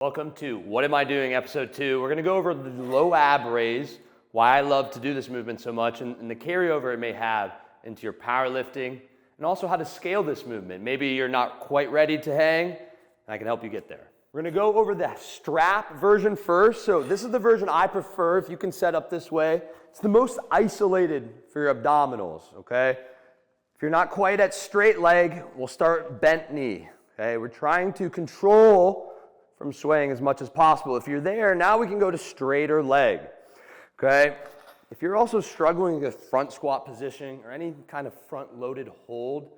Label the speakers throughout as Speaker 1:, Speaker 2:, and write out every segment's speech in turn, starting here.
Speaker 1: Welcome to What Am I Doing? Episode 2. We're going to go over the low ab raise, why I love to do this movement so much, and the carryover it may have into your powerlifting, and also how to scale this movement. Maybe you're not quite ready to hang, and I can help you get there. We're going to go over the strap version first. So this is the version I prefer if you can set up this way. It's the most isolated for your abdominals, okay? If you're not quite at straight leg, we'll start bent knee, okay? We're trying to control from swaying as much as possible. If you're there, now we can go to straighter leg, okay? If you're also struggling with front squat position or any kind of front loaded hold,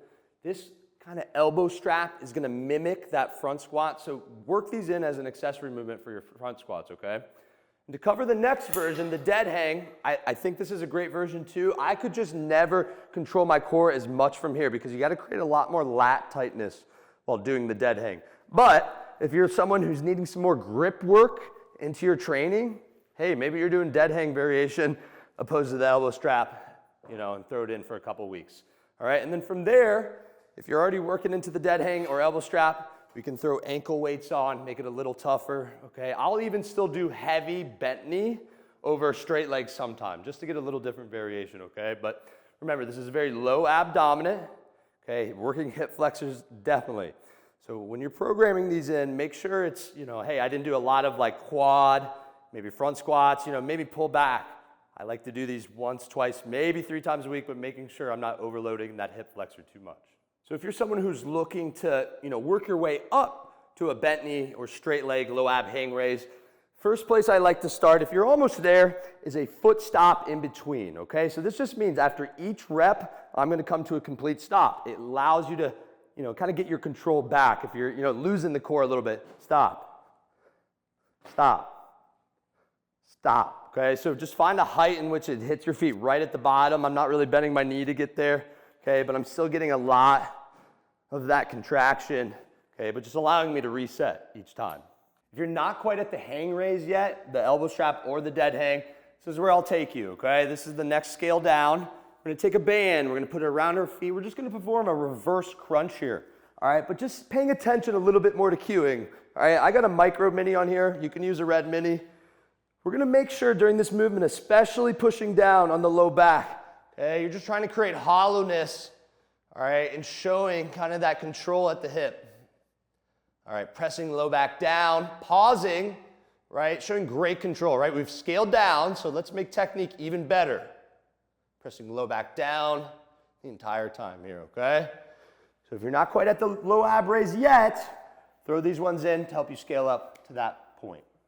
Speaker 1: this kind of elbow strap is gonna mimic that front squat, so work these in as an accessory movement for your front squats, okay? And to cover the next version, the dead hang, I think this is a great version too. I could just never control my core as much from here because you gotta create a lot more lat tightness while doing the dead hang. But if you're someone who's needing some more grip work into your training, hey, maybe you're doing dead hang variation opposed to the elbow strap, and throw it in for a couple weeks. All right, and then from there, if you're already working into the dead hang or elbow strap, we can throw ankle weights on, make it a little tougher, okay? I'll even still do heavy bent knee over straight legs sometime, just to get a little different variation, okay? But remember, this is a very low abdominant, okay? Working hip flexors, definitely. So when you're programming these in, make sure it's, hey, I didn't do a lot of like quad, maybe front squats, maybe pull back. I like to do these once, twice, maybe 3 times a week, but making sure I'm not overloading that hip flexor too much. So if you're someone who's looking to, work your way up to a bent knee or straight leg, low ab hang raise, first place I like to start, if you're almost there, is a foot stop in between, okay? So this just means after each rep, I'm gonna come to a complete stop. It allows you to kind of get your control back. If you're, losing the core a little bit, stop, stop, stop, okay? So just find a height in which it hits your feet right at the bottom. I'm not really bending my knee to get there, okay? But I'm still getting a lot of that contraction, okay? But just allowing me to reset each time. If you're not quite at the hang raise yet, the elbow strap or the dead hang, this is where I'll take you, okay? This is the next scale down. We're gonna take a band, we're gonna put it around our feet. We're just gonna perform a reverse crunch here, all right? But just paying attention a little bit more to cueing, all right? I got a micro mini on here. You can use a red mini. We're gonna make sure during this movement, especially pushing down on the low back, okay? You're just trying to create hollowness, all right? And showing kind of that control at the hip. All right, pressing low back down, pausing, right? Showing great control, right? We've scaled down, so let's make technique even better. Pressing low back down the entire time here, okay? So if you're not quite at the low ab raise yet, throw these ones in to help you scale up to that point.